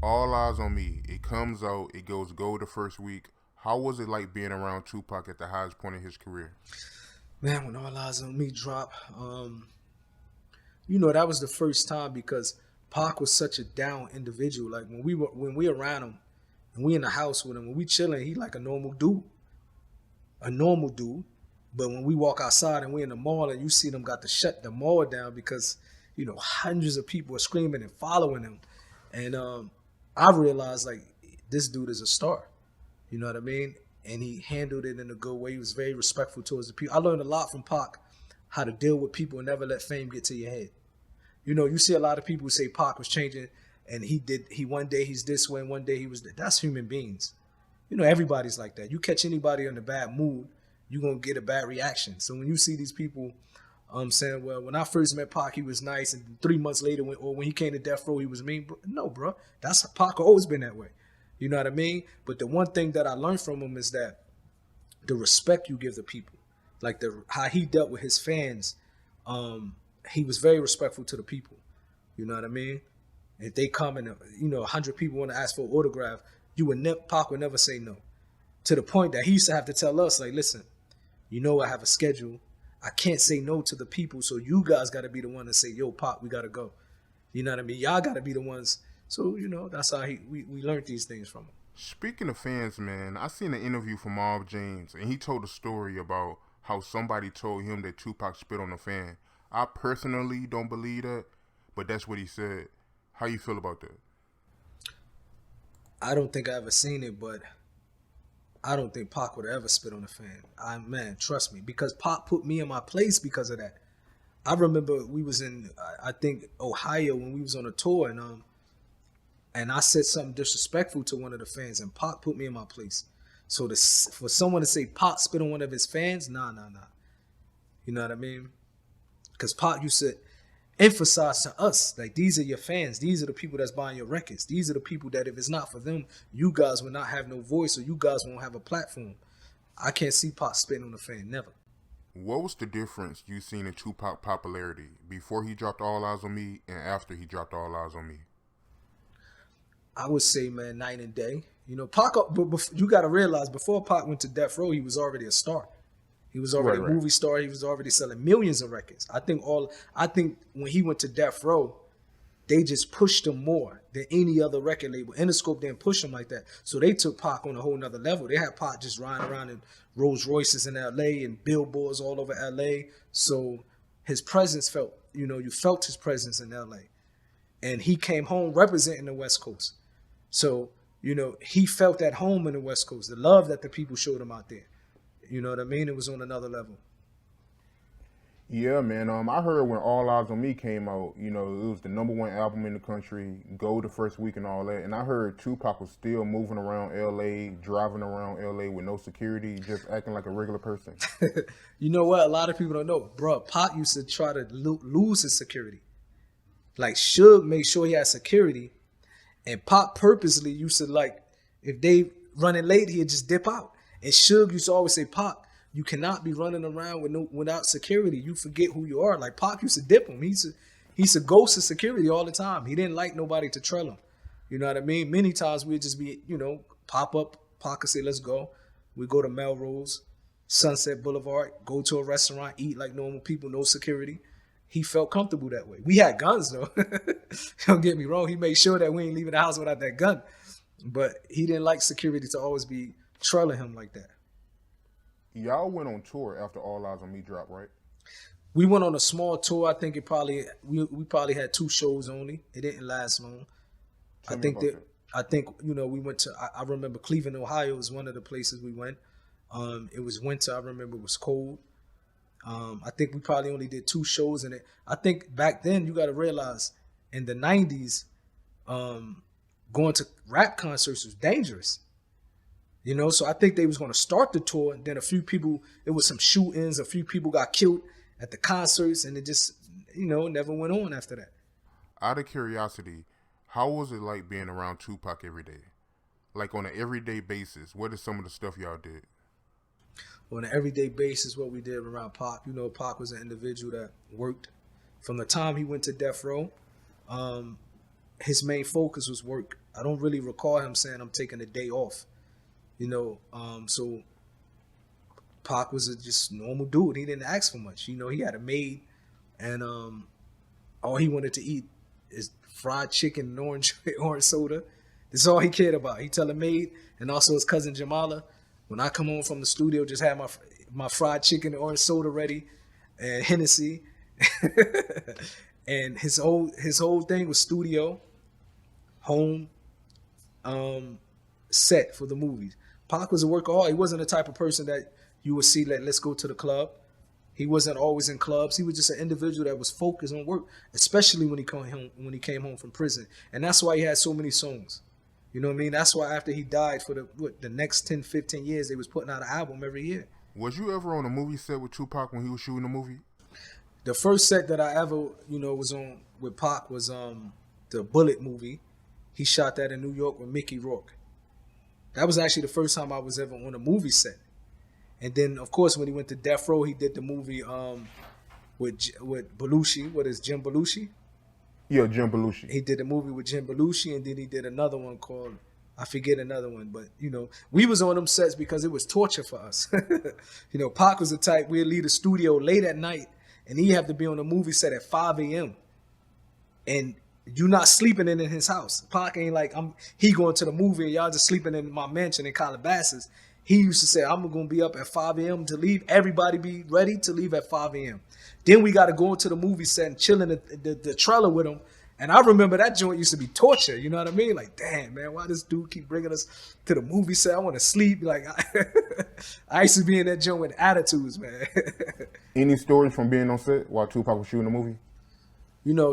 All Eyes on Me. It comes out, it goes gold the first week. How was it like being around Tupac at the highest point of his career? Man, when All Eyes on Me drop, that was the first time because Pac was such a down individual. Like when we around him and we in the house with him, when we chilling, he like a normal dude. But when we walk outside and we in the mall and you see them got to shut the mall down because hundreds of people are screaming and following him, and I realized like this dude is a star. You know what I mean? And he handled it in a good way. He was very respectful towards the people. I learned a lot from Pac, how to deal with people and never let fame get to your head. You see a lot of people who say Pac was changing, and he one day he's this way, and one day he was that. That's human beings. Everybody's like that. You catch anybody in a bad mood, you're gonna get a bad reaction. So when you see these people saying, well, when I first met Pac, he was nice, and 3 months later, when he came to Death Row, he was mean. No, bro, that's Pac always been that way. You know what I mean? But the one thing that I learned from him is that the respect you give the people, like the how he dealt with his fans, he was very respectful to the people. You know what I mean? If they come and 100 people want to ask for an autograph, Pac would never say no. To the point that he used to have to tell us, like, listen, I have a schedule. I can't say no to the people, so you guys got to be the one to say, yo, Pac, we got to go. You know what I mean? Y'all got to be the ones. So that's how we learned these things from him. Speaking of fans, man, I seen an interview from Marv James, and he told a story about how somebody told him that Tupac spit on a fan. I personally don't believe that, but that's what he said. How you feel about that? I don't think I ever seen it, but I don't think Pac would ever spit on a fan. Man, trust me, because Pac put me in my place because of that. I remember we was in, I think Ohio when we was on a tour, and I said something disrespectful to one of the fans, and Pac put me in my place. So for someone to say Pac spit on one of his fans, nah, nah, nah. You know what I mean? Because Pac used to emphasize to us like these are your fans, these are the people that's buying your records, these are the people that if it's not for them, you guys will not have no voice or you guys won't have a platform. I can't see Pac spitting on a fan, never. What was the difference you seen in Tupac popularity before he dropped All Eyes on Me and after he dropped All Eyes on Me? I would say, man, night and day. Pac, but you got to realize before Pac went to Death Row, he was already a star. He was Right, already a right. movie star. He was already selling millions of records. I think when he went to Death Row, they just pushed him more than any other record label. Interscope didn't push him like that. So they took Pac on a whole nother level. They had Pac just riding around in Rolls Royces in LA and billboards all over LA. So his presence you felt his presence in LA. And he came home representing the West Coast. So, he felt at home in the West Coast. The love that the people showed him out there. You know what I mean? It was on another level. Yeah, man. I heard when All Eyes on Me came out, it was the number one album in the country, go the first week and all that. And I heard Tupac was still moving around LA, driving around LA with no security, just acting like a regular person. You know what? A lot of people don't know. Bro, Pac used to try to lose his security. Like, Suge made sure he had security. And Pac purposely used to, like, if they running late, he'd just dip out. And Suge used to always say, Pac, you cannot be running around without security. You forget who you are. Like, Pac used to dip him. He's a ghost of security all the time. He didn't like nobody to trail him. You know what I mean? Many times we'd just be, pop up, Pac could say, let's go. We go to Melrose, Sunset Boulevard, go to a restaurant, eat like normal people, no security. He felt comfortable that way. We had guns though. Don't get me wrong. He made sure that we ain't leaving the house without that gun. But he didn't like security to always be trailing him like that. Y'all went on tour after All Eyes on Me dropped, right? We went on a small tour. I think we probably had 2 shows only. It didn't last long. I Tell me think about that that. I think we went to. I remember Cleveland, Ohio was one of the places we went. It was winter. I remember it was cold. I think we probably only did 2 shows in it. I think back then you got to realize in the '90s, going to rap concerts was dangerous. So I think they was going to start the tour, and then a few people, it was some shootings, a few people got killed at the concerts, and it just, never went on after that. Out of curiosity, how was it like being around Tupac every day? Like on an everyday basis, what is some of the stuff y'all did? On an everyday basis, what we did around Pac, Pac was an individual that worked from the time he went to Death Row. His main focus was work. I don't really recall him saying I'm taking a day off. So Pac was a just normal dude. He didn't ask for much. He had a maid, and all he wanted to eat is fried chicken and orange soda. That's all he cared about. He tell a maid and also his cousin Jamala, when I come home from the studio, just have my fried chicken and orange soda ready, and Hennessy. And his whole thing was studio, home, set for the movies. Pac was a workaholic. He wasn't the type of person that you would see like, let's go to the club. He wasn't always in clubs. He was just an individual that was focused on work, especially when he came home from prison. And that's why he had so many songs. You know what I mean? That's why after he died, for the next 10, 15 years, they was putting out an album every year. Was you ever on a movie set with Tupac when he was shooting the movie? The first set that I ever, was on with Pac was the Bullet movie. He shot that in New York with Mickey Rourke. That was actually the first time I was ever on a movie set. And then, of course, when he went to Death Row, he did the movie with Belushi. What is Jim Belushi? Yeah, Jim Belushi. He did a movie with Jim Belushi, and then he did another one called, I forget another one, but we was on them sets because it was torture for us. Pac was the type, we'd leave the studio late at night, and he have to be on a movie set at 5 a.m. And you not sleeping in his house. Pac ain't like he going to the movie and y'all just sleeping in my mansion in Calabasas. He used to say, I'm going to be up at 5 a.m. to leave. Everybody be ready to leave at 5 a.m. Then we got to go into the movie set and chill in the trailer with him. And I remember that joint used to be torture. You know what I mean? Like, damn, man, why this dude keep bringing us to the movie set? I want to sleep. Like, I used to be in that joint with attitudes, man. Any stories from being on set while Tupac was shooting the movie?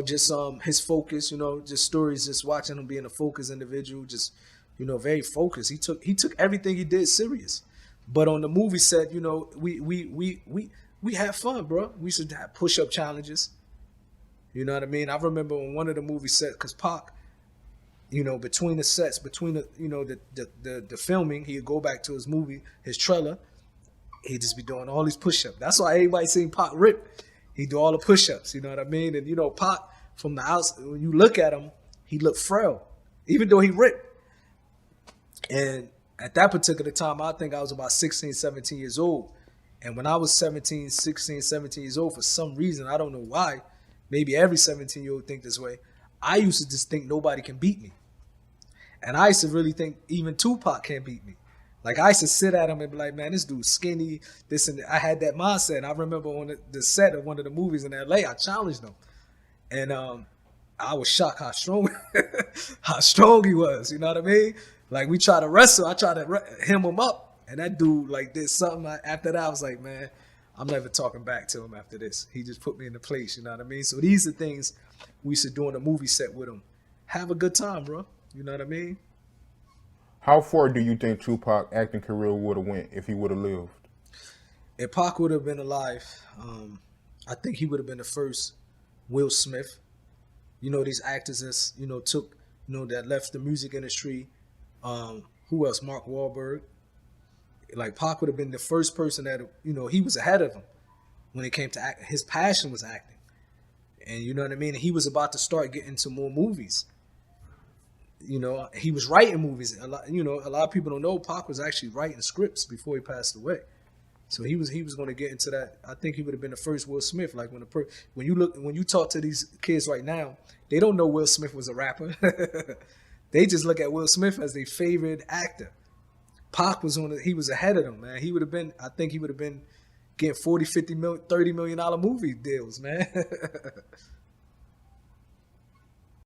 Just his focus, just stories, just watching him being a focused individual, just, very focused. He took everything he did serious. But on the movie set, we had fun, bro. We used to have push-up challenges. You know what I mean? I remember on one of the movie sets, because Pac, between the sets, between the filming, he'd go back to his movie, his trailer, he'd just be doing all these push-ups. That's why everybody seen Pac rip. He do all the push-ups, you know what I mean? And Pac, from the outside, when you look at him, he looked frail, even though he ripped. And at that particular time, I think I was about 16, 17 years old. And when I was 16, 17 years old, for some reason, I don't know why, maybe every 17-year-old think this way, I used to just think nobody can beat me. And I used to really think even Tupac can't beat me. Like, I used to sit at him and be like, man, this dude's skinny, this and that. I had that mindset. And I remember on the set of one of the movies in L.A., I challenged him. And I was shocked how strong he was, you know what I mean? Like, we tried to wrestle. I tried to hem him up. And that dude, like, did something. After that, I was like, man, I'm never talking back to him after this. He just put me in the place, you know what I mean? So these are things we used to do on a movie set with him. Have a good time, bro. You know what I mean? How far do you think Tupac acting career would have went if he would have lived? If Pac would have been alive, I think he would have been the first Will Smith. These actors that's, took, that left the music industry. Who else? Mark Wahlberg. Like, Pac would have been the first person that, he was ahead of him when it came to acting. His passion was acting. And you know what I mean? He was about to start getting into more movies. He was writing movies. A lot of people don't know Pac was actually writing scripts before he passed away. So he was going to get into that. I think he would have been the first Will Smith. Like, when you talk to these kids right now, they don't know Will Smith was a rapper. They just look at Will Smith as their favorite actor. Pac was he was ahead of them, man. I think he would have been getting $40, $50, $30 million movie deals, man.